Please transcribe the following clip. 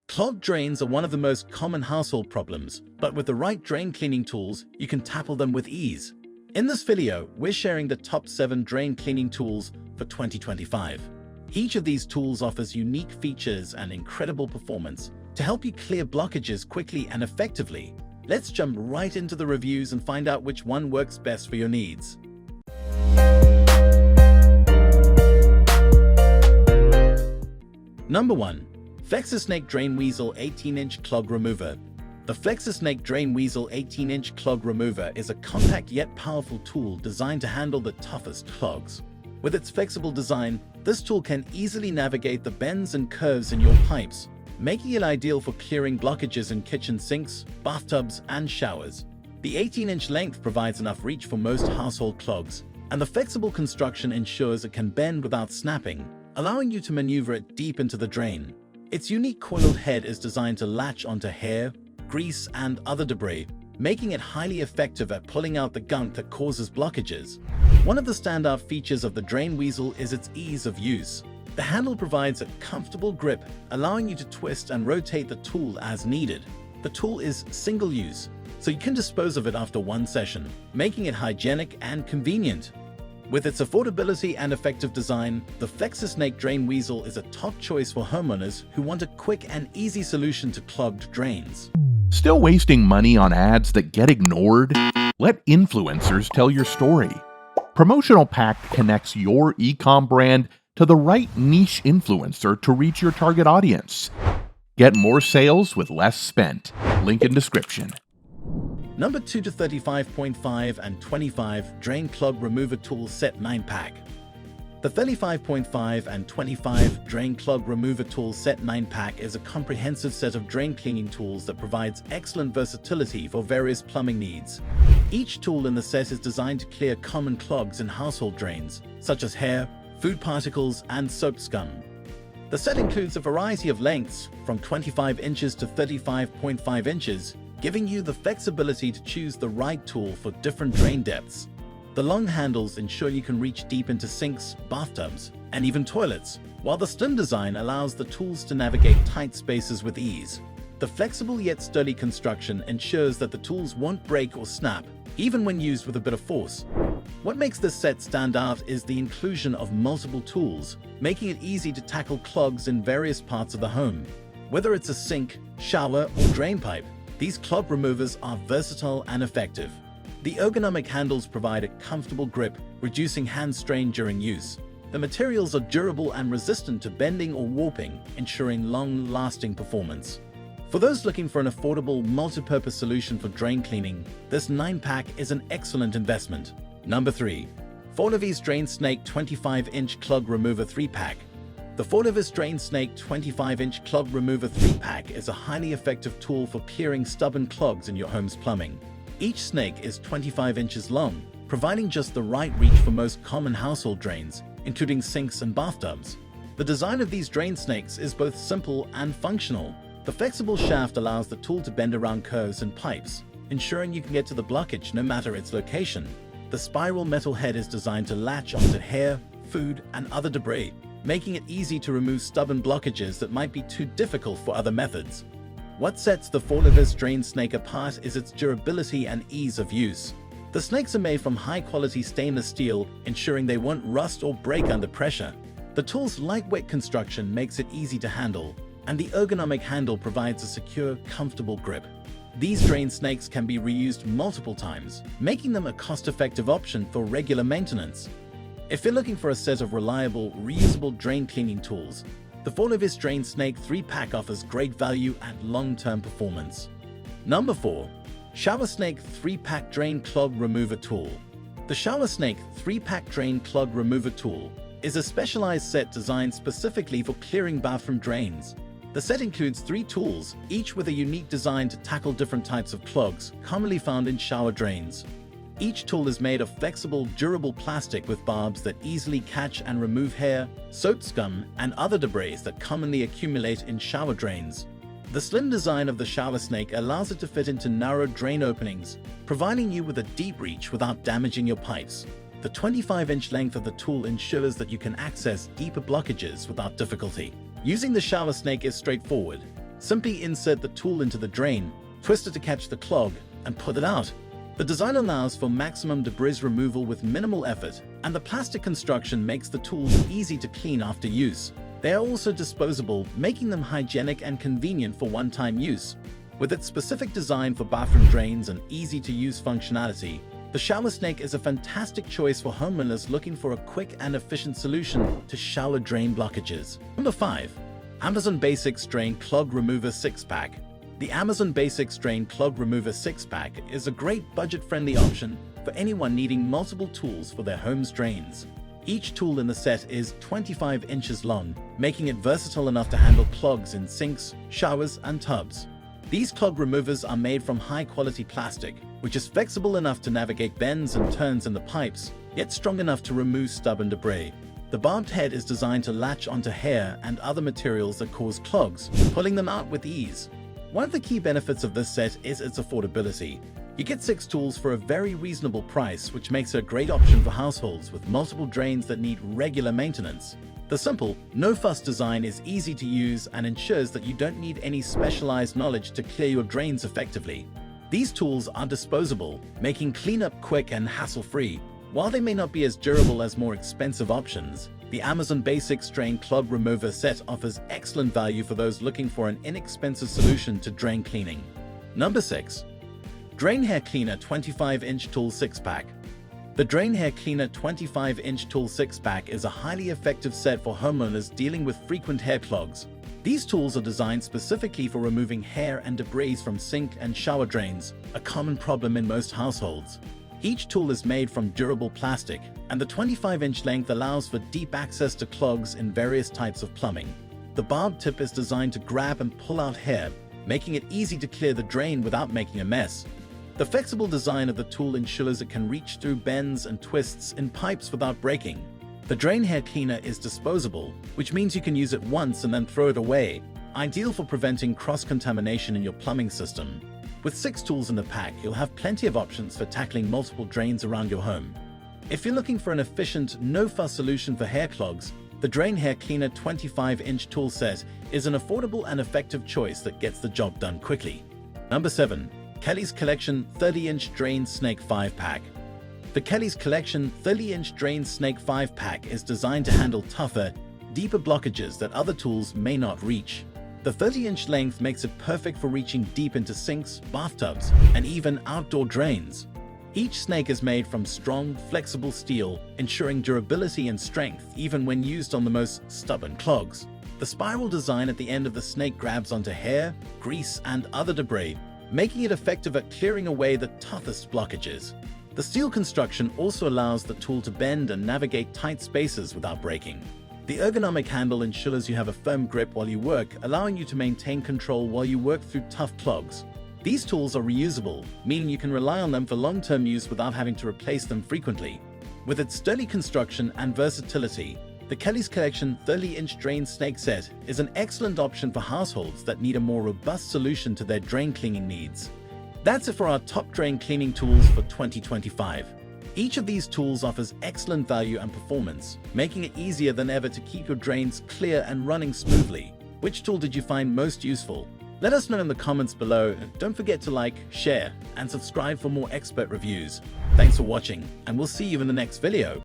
Clogged drains are one of the most common household problems, but with the right drain cleaning tools, you can tackle them with ease. In this video, we're sharing the top 7 drain cleaning tools for 2025. Each of these tools offers unique features and incredible performance to help you clear blockages quickly and effectively. Let's jump right into the reviews and find out which one works best for your needs. Number 1. FlexiSnake Drain Weasel 18-inch Clog Remover. The FlexiSnake Drain Weasel 18-inch Clog Remover is a compact yet powerful tool designed to handle the toughest clogs. With its flexible design, this tool can easily navigate the bends and curves in your pipes, making it ideal for clearing blockages in kitchen sinks, bathtubs, and showers. The 18-inch length provides enough reach for most household clogs, and the flexible construction ensures it can bend without snapping, allowing you to maneuver it deep into the drain. Its unique coiled head is designed to latch onto hair, grease, and other debris, making it highly effective at pulling out the gunk that causes blockages. One of the standout features of the Drain Weasel is its ease of use. The handle provides a comfortable grip, allowing you to twist and rotate the tool as needed. The tool is single-use, so you can dispose of it after one session, making it hygienic and convenient. With its affordability and effective design, the FlexiSnake Drain Weasel is a top choice for homeowners who want a quick and easy solution to clogged drains. Still wasting money on ads that get ignored? Let influencers tell your story. Promotional Pack connects your e-com brand to the right niche influencer to reach your target audience. Get more sales with less spent. Link in description. Number 2 to 35.5 and 25 Drain Clog Remover Tool Set 9-pack. The 35.5 and 25 Drain Clog Remover Tool Set 9-pack is a comprehensive set of drain cleaning tools that provides excellent versatility for various plumbing needs. Each tool in the set is designed to clear common clogs in household drains, such as hair, food particles, and soap scum. The set includes a variety of lengths, from 25 inches to 35.5 inches, giving you the flexibility to choose the right tool for different drain depths. The long handles ensure you can reach deep into sinks, bathtubs, and even toilets, while the slim design allows the tools to navigate tight spaces with ease. The flexible yet sturdy construction ensures that the tools won't break or snap, even when used with a bit of force. What makes this set stand out is the inclusion of multiple tools, making it easy to tackle clogs in various parts of the home. Whether it's a sink, shower, or drain pipe, these clog removers are versatile and effective. The ergonomic handles provide a comfortable grip, reducing hand strain during use. The materials are durable and resistant to bending or warping, ensuring long-lasting performance. For those looking for an affordable, multi-purpose solution for drain cleaning, this 9-pack is an excellent investment. Number 3. Forlivese Drain Snake 25-inch Clog Remover 3-pack. The Forlivese Drain Snake 25-inch Clog Remover 3-pack is a highly effective tool for clearing stubborn clogs in your home's plumbing. Each snake is 25 inches long, providing just the right reach for most common household drains, including sinks and bathtubs. The design of these drain snakes is both simple and functional. The flexible shaft allows the tool to bend around curves and pipes, ensuring you can get to the blockage no matter its location. The spiral metal head is designed to latch onto hair, food, and other debris, making it easy to remove stubborn blockages that might be too difficult for other methods. What sets the Forlivese Drain Snake apart is its durability and ease of use. The snakes are made from high-quality stainless steel, ensuring they won't rust or break under pressure. The tool's lightweight construction makes it easy to handle, and the ergonomic handle provides a secure, comfortable grip. These drain snakes can be reused multiple times, making them a cost-effective option for regular maintenance. If you're looking for a set of reliable, reusable drain cleaning tools, the Forlivese Drain Snake 3-pack offers great value and long-term performance. Number 4. ShowerSnake 3-pack Drain Clog Remover Tool. The ShowerSnake 3-pack Drain Clog Remover Tool is a specialized set designed specifically for clearing bathroom drains. The set includes 3 tools, each with a unique design to tackle different types of clogs commonly found in shower drains. Each tool is made of flexible, durable plastic with barbs that easily catch and remove hair, soap scum, and other debris that commonly accumulate in shower drains. The slim design of the ShowerSnake allows it to fit into narrow drain openings, providing you with a deep reach without damaging your pipes. The 25-inch length of the tool ensures that you can access deeper blockages without difficulty. Using the ShowerSnake is straightforward. Simply insert the tool into the drain, twist it to catch the clog, and pull it out. The design allows for maximum debris removal with minimal effort, and the plastic construction makes the tools easy to clean after use. They are also disposable, making them hygienic and convenient for one-time use. With its specific design for bathroom drains and easy-to-use functionality, the FlexiSnake is a fantastic choice for homeowners looking for a quick and efficient solution to shower drain blockages. Number 5. Amazon Basics Drain Clog Remover 6-Pack. The Amazon Basics Drain Clog Remover 6-Pack is a great budget-friendly option for anyone needing multiple tools for their home's drains. Each tool in the set is 25 inches long, making it versatile enough to handle clogs in sinks, showers, and tubs. These clog removers are made from high-quality plastic, which is flexible enough to navigate bends and turns in the pipes, yet strong enough to remove stubborn debris. The barbed head is designed to latch onto hair and other materials that cause clogs, pulling them out with ease. One of the key benefits of this set is its affordability. You get 6 tools for a very reasonable price, which makes it a great option for households with multiple drains that need regular maintenance. The simple, no-fuss design is easy to use and ensures that you don't need any specialized knowledge to clear your drains effectively. These tools are disposable, making cleanup quick and hassle-free. While they may not be as durable as more expensive options, the Amazon Basics Drain Clog Remover set offers excellent value for those looking for an inexpensive solution to drain cleaning. Number 6. Drain Hair Cleaner 25-inch Tool 6-Pack. The Drain Hair Cleaner 25-inch Tool 6-Pack is a highly effective set for homeowners dealing with frequent hair clogs. These tools are designed specifically for removing hair and debris from sink and shower drains, a common problem in most households. Each tool is made from durable plastic, and the 25-inch length allows for deep access to clogs in various types of plumbing. The barbed tip is designed to grab and pull out hair, making it easy to clear the drain without making a mess. The flexible design of the tool ensures it can reach through bends and twists in pipes without breaking. The Drain Hair Cleaner is disposable, which means you can use it once and then throw it away, ideal for preventing cross-contamination in your plumbing system. With 6 tools in the pack, you'll have plenty of options for tackling multiple drains around your home. If you're looking for an efficient, no-fuss solution for hair clogs, the Drain Hair Cleaner 25-inch tool set is an affordable and effective choice that gets the job done quickly. Number 7. Kelly's Collection 30-inch Drain Snake 5-Pack. The Kelly's Collection 30-inch Drain Snake 5-Pack is designed to handle tougher, deeper blockages that other tools may not reach. The 30-inch length makes it perfect for reaching deep into sinks, bathtubs, and even outdoor drains. Each snake is made from strong, flexible steel, ensuring durability and strength even when used on the most stubborn clogs. The spiral design at the end of the snake grabs onto hair, grease, and other debris, making it effective at clearing away the toughest blockages. The steel construction also allows the tool to bend and navigate tight spaces without breaking. The ergonomic handle ensures you have a firm grip while you work, allowing you to maintain control while you work through tough clogs. These tools are reusable, meaning you can rely on them for long-term use without having to replace them frequently. With its sturdy construction and versatility, the Kelly's Collection 30-inch Drain Snake set is an excellent option for households that need a more robust solution to their drain cleaning needs. That's it for our top drain cleaning tools for 2025. Each of these tools offers excellent value and performance, making it easier than ever to keep your drains clear and running smoothly. Which tool did you find most useful? Let us know in the comments below. Don't forget to like, share, and subscribe for more expert reviews. Thanks for watching, and we'll see you in the next video.